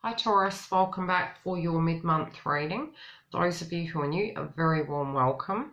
Hi Taurus, welcome back for your mid-month reading. Those of you who are new, a very warm welcome.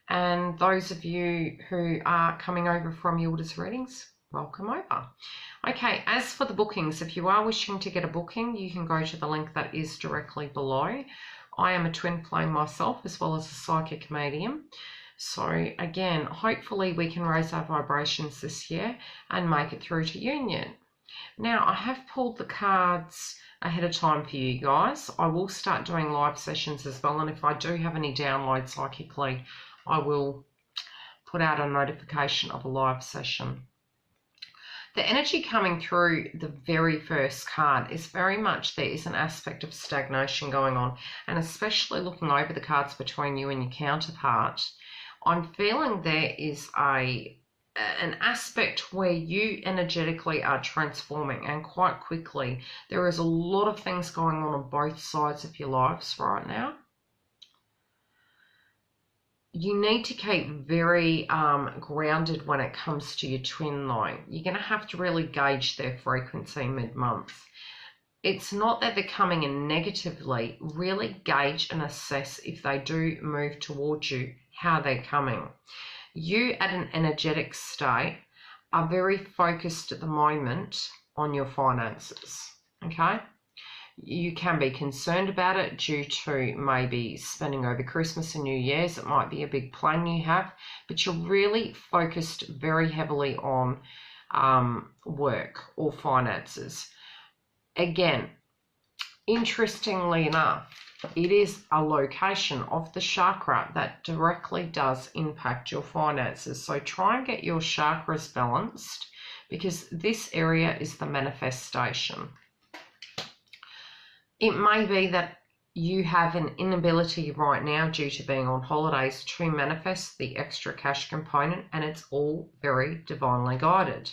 And those of you who are coming over from YILDIZ readings, welcome over. Okay, as for the bookings, if you are wishing to get a booking, you can go to the link that is directly below. I am a twin flame myself, as well as a psychic medium. So again, hopefully we can raise our vibrations this year and make it through to union. Now, I have pulled the cards ahead of time for you guys. I will start doing live sessions as well, and if I do have any downloads psychically, I will put out a notification of a live session. The energy coming through the very first card is very much there is an aspect of stagnation going on, and especially looking over the cards between you and your counterpart, I'm feeling there is an aspect where you energetically are transforming, and quite quickly. There is a lot of things going on both sides of your lives right now. You need to keep very grounded when it comes to your twin though. You're going to have to really gauge their frequency mid-month. It's not that they're coming in negatively. Really gauge and assess if they do move towards you, how they're coming. You at an energetic state are very focused at the moment on your finances, okay? You can be concerned about it due to maybe spending over Christmas and New Year's. It might be a big plan you have, but you're really focused very heavily on work or finances. Again, interestingly enough, it is a location of the chakra that directly does impact your finances. So try and get your chakras balanced, because this area is the manifestation. It may be that you have an inability right now due to being on holidays to manifest the extra cash component, and it's all very divinely guided.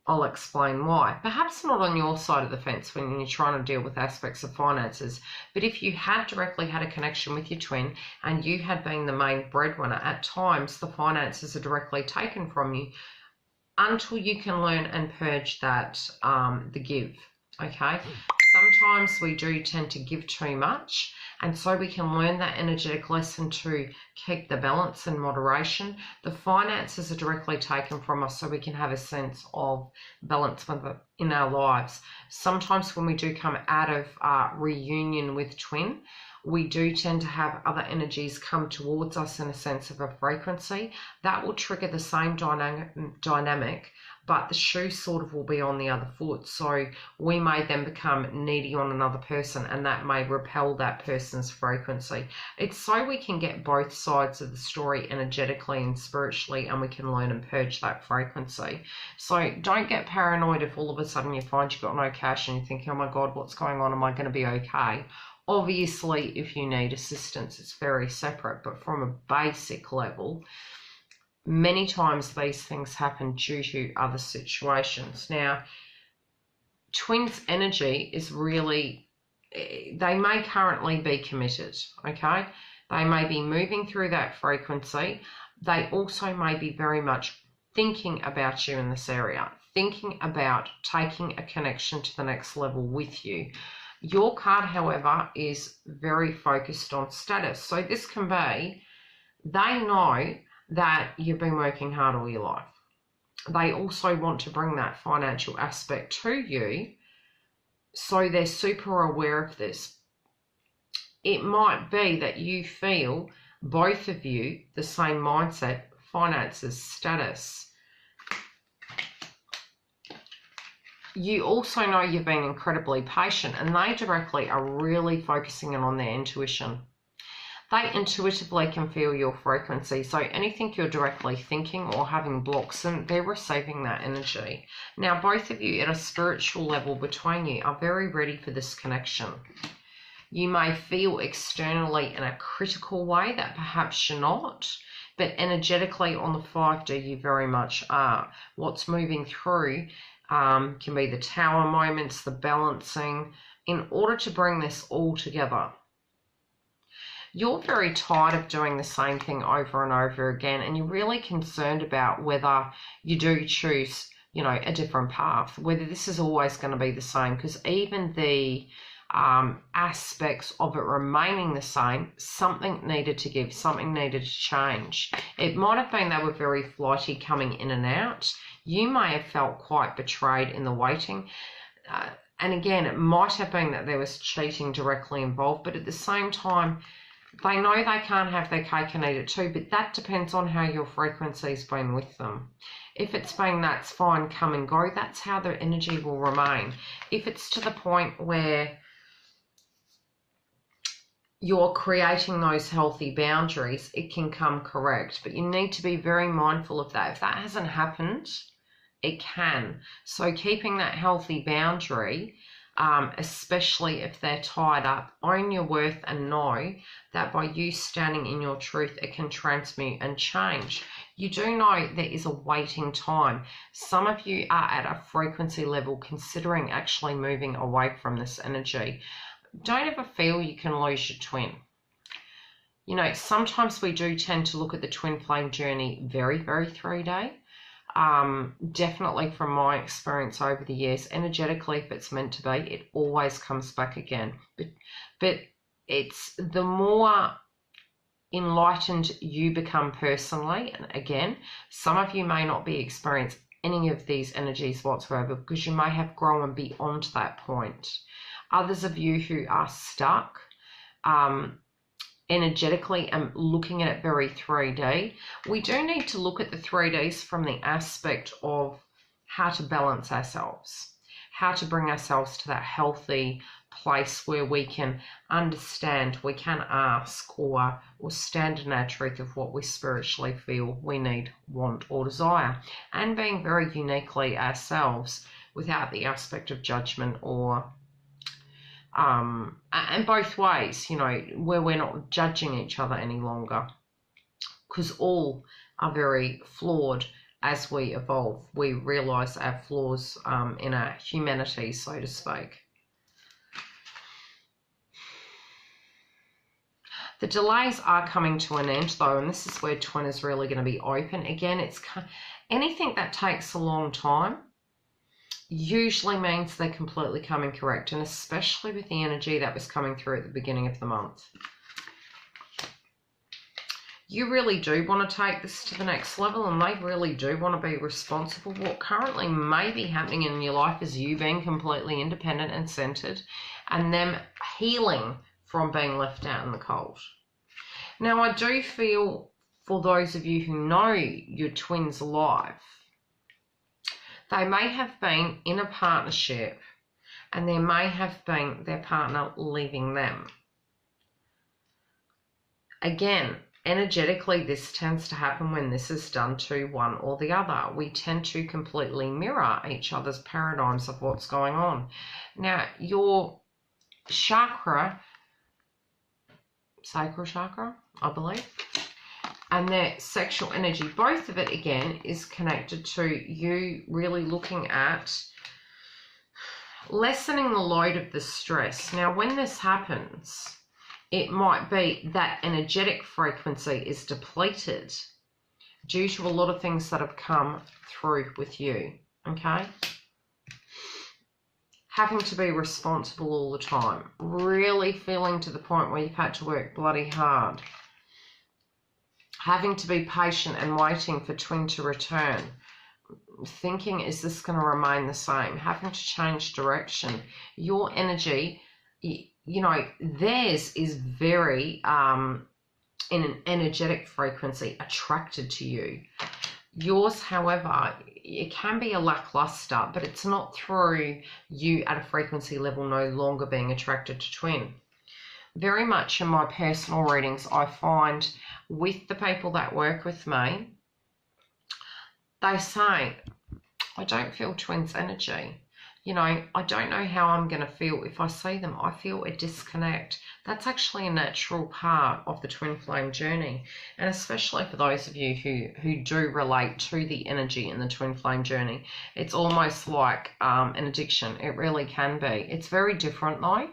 I'll explain why. Perhaps not on your side of the fence when you're trying to deal with aspects of finances, but if you had directly had a connection with your twin and you had been the main breadwinner, at times the finances are directly taken from you until you can learn and purge that, the give, okay? Sometimes we do tend to give too much, and so we can learn that energetic lesson to keep the balance and moderation. The finances are directly taken from us so we can have a sense of balance in our lives. Sometimes when we do come out of reunion with twin, we do tend to have other energies come towards us in a sense of a frequency. That will trigger the same dynamic, but the shoe sort of will be on the other foot. So we may then become needy on another person, and that may repel that person's frequency. It's so we can get both sides of the story energetically and spiritually, and we can learn and purge that frequency. So don't get paranoid if all of a sudden you find you've got no cash and you think, oh my God, what's going on? Am I going to be okay? Obviously, if you need assistance, it's very separate, but from a basic level, many times these things happen due to other situations. Now, twins' energy is really, they may currently be committed, okay? They may be moving through that frequency. They also may be very much thinking about you in this area, thinking about taking a connection to the next level with you. Your card, however, is very focused on status. So this can be, they know that you've been working hard all your life. They also want to bring that financial aspect to you, so they're super aware of this. It might be that you feel, both of you, the same mindset, finances, status. You also know you've been incredibly patient, and they directly are really focusing in on their intuition. They intuitively can feel your frequency, so anything you're directly thinking or having blocks in, they're receiving that energy. Now, both of you at a spiritual level between you are very ready for this connection. You may feel externally in a critical way that perhaps you're not, but energetically on the 5D you very much are. What's moving through can be the tower moments, the balancing, in order to bring this all together. You're very tired of doing the same thing over and over again, and you're really concerned about whether you do choose you know, a different path, whether this is always going to be the same, because even the aspects of it remaining the same, something needed to give, something needed to change. It might have been they were very flighty coming in and out. You may have felt quite betrayed in the waiting. And again, it might have been that there was cheating directly involved, but at the same time, they know they can't have their cake and eat it too, but that depends on how your frequency's been with them. If it's been that's fine, come and go, that's how their energy will remain. If it's to the point where you're creating those healthy boundaries, it can come correct, but you need to be very mindful of that. If that hasn't happened, it can. So keeping that healthy boundary, especially if they're tied up, own your worth and know that by you standing in your truth, it can transmute and change. You do know there is a waiting time. Some of you are at a frequency level considering actually moving away from this energy. Don't ever feel you can lose your twin. You know, sometimes we do tend to look at the twin flame journey very, very 3D. Definitely from my experience over the years, energetically, if it's meant to be, it always comes back again. But it's the more enlightened you become personally, and again, some of you may not be experiencing any of these energies whatsoever because you may have grown beyond that point. Others of you who are stuck energetically and looking at it very 3D, we do need to look at the 3Ds from the aspect of how to balance ourselves, how to bring ourselves to that healthy place where we can understand, we can ask or stand in our truth of what we spiritually feel we need, want or desire, and being very uniquely ourselves without the aspect of judgment or and both ways, you know, where we're not judging each other any longer, because all are very flawed. As we evolve, we realize our flaws in our humanity, so to speak. The delays are coming to an end though, and this is where twin is really going to be open. Again, it's anything that takes a long time usually means they're completely coming correct, and especially with the energy that was coming through at the beginning of the month. You really do want to take this to the next level, and they really do want to be responsible. What currently may be happening in your life is you being completely independent and centered, and them healing from being left out in the cold. Now, I do feel for those of you who know your twins alive, they may have been in a partnership and there may have been their partner leaving them. Again, energetically, this tends to happen when this is done to one or the other. We tend to completely mirror each other's paradigms of what's going on. Now, your chakra, sacral chakra, I believe, and their sexual energy, both of it again is connected to you really looking at lessening the load of the stress. Now, when this happens, it might be that energetic frequency is depleted due to a lot of things that have come through with you, okay? Having to be responsible all the time, really feeling to the point where you've had to work bloody hard. Having to be patient and waiting for twin to return. Thinking, is this going to remain the same? Having to change direction. Your energy, you know, theirs is very, in an energetic frequency, attracted to you. Yours, however, it can be a lackluster, but it's not through you at a frequency level no longer being attracted to twin. Very much in my personal readings, I find with the people that work with me, they say, I don't feel twins energy. You know, I don't know how I'm going to feel if I see them. I feel a disconnect. That's actually a natural part of the twin flame journey. And especially for those of you who do relate to the energy in the twin flame journey, it's almost like an addiction. It really can be. It's very different though.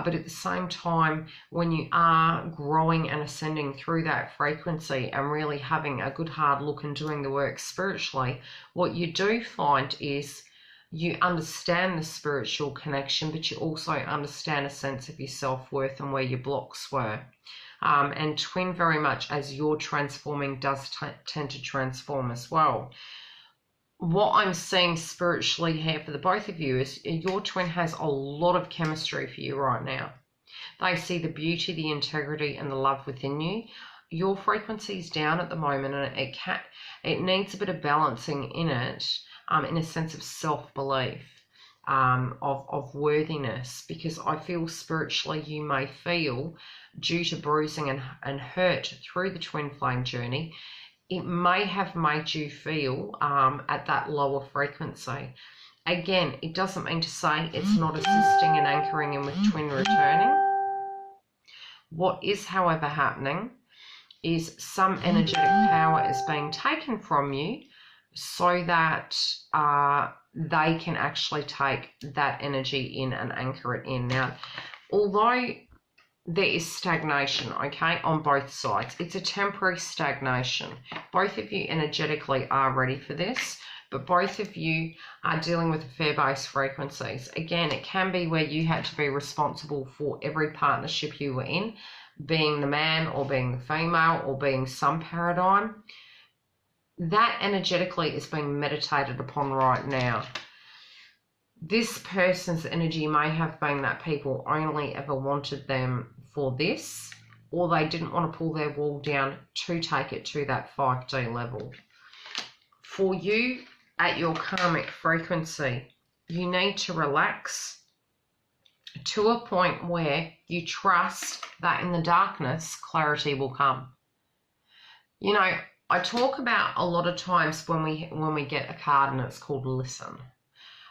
But at the same time, when you are growing and ascending through that frequency and really having a good hard look and doing the work spiritually, what you do find is you understand the spiritual connection, but you also understand a sense of your self-worth and where your blocks were. And twin, very much as you're transforming, does tend to transform as well. What I'm seeing spiritually here for the both of you is your twin has a lot of chemistry for you right now. They see the beauty, the integrity, and the love within you. Your frequency is down at the moment, and it needs a bit of balancing in it, in a sense of self-belief, of worthiness, because I feel spiritually you may feel, due to bruising and hurt through the twin flame journey, it may have made you feel at that lower frequency. Again, it doesn't mean to say it's not assisting and anchoring in with twin returning. What is, however, happening is some energetic power is being taken from you so that they can actually take that energy in and anchor it in. Now, although there is stagnation, okay, on both sides, it's a temporary stagnation. Both of you energetically are ready for this, but both of you are dealing with fair base frequencies. Again, it can be where you had to be responsible for every partnership you were in, being the man or being the female or being some paradigm. That energetically is being meditated upon right now. This person's energy may have been that people only ever wanted them for this, or they didn't want to pull their wall down to take it to that 5D level. For you, at your karmic frequency, you need to relax to a point where you trust that in the darkness, clarity will come. You know, I talk about a lot of times when we get a card and it's called listen.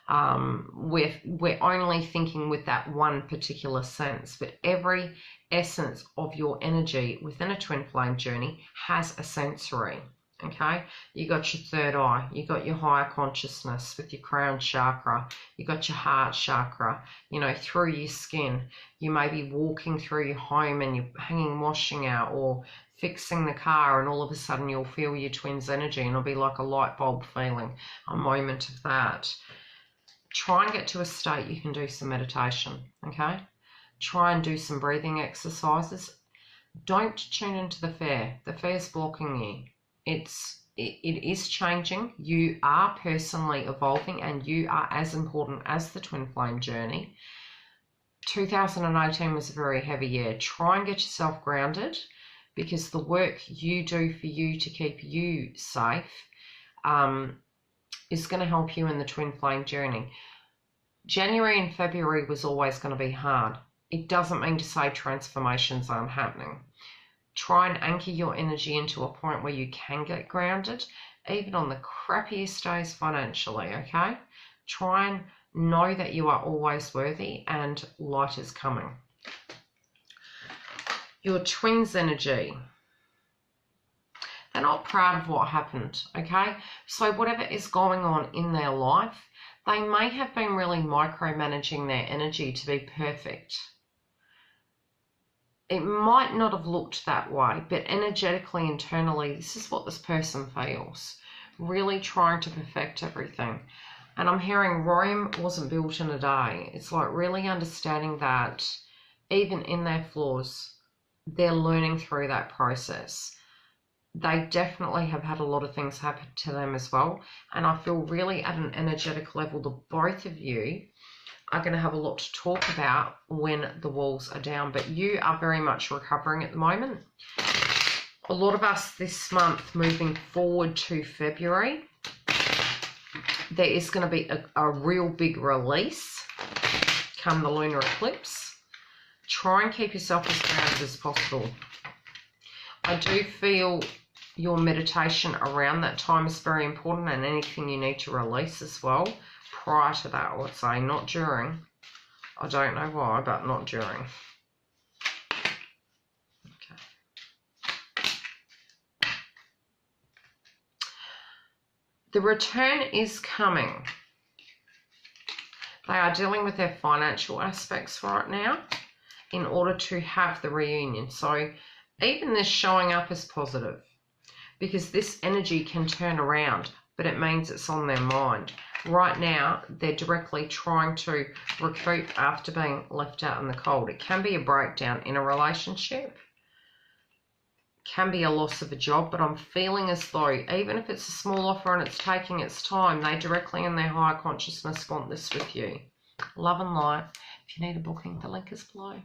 We're only thinking with that one particular sense, but every essence of your energy within a twin flame journey has a sensory. Okay, you got your third eye, you got your higher consciousness with your crown chakra, you got your heart chakra, you know, through your skin. You may be walking through your home and you're hanging washing out or fixing the car, and all of a sudden you'll feel your twin's energy, and it'll be like a light bulb feeling, a moment of that. Try and get to a state you can do some meditation, okay? Try and do some breathing exercises. Don't tune into the fear. The fear's blocking you. It is changing. You are personally evolving, and you are as important as the twin flame journey. 2018 was a very heavy year. Try and get yourself grounded, because the work you do for you to keep you safe is going to help you in the twin flame journey. January and February was always going to be hard. It doesn't mean to say transformations aren't happening. Try and anchor your energy into a point where you can get grounded, even on the crappiest days financially, okay? Try and know that you are always worthy and light is coming. Your twins' energy. They're not proud of what happened, okay? So whatever is going on in their life, they may have been really micromanaging their energy to be perfect. It might not have looked that way, but energetically, internally, this is what this person feels. Really trying to perfect everything. And I'm hearing Rome wasn't built in a day. It's like really understanding that even in their flaws, they're learning through that process. They definitely have had a lot of things happen to them as well. And I feel really at an energetic level, the both of you are going to have a lot to talk about when the walls are down, but you are very much recovering at the moment. A lot of us this month moving forward to February, there is going to be a real big release come the lunar eclipse. Try and keep yourself as grounded as possible. I do feel your meditation around that time is very important, and anything you need to release as well. Prior to that, I would say, not during. I don't know why, but not during. Okay. The return is coming. They are dealing with their financial aspects right now in order to have the reunion. So even this showing up is positive, because this energy can turn around, but it means it's on their mind. Right now, they're directly trying to recoup after being left out in the cold. It can be a breakdown in a relationship, can be a loss of a job, but I'm feeling as though even if it's a small offer and it's taking its time, they directly in their higher consciousness want this with you. Love and light. If you need a booking, the link is below.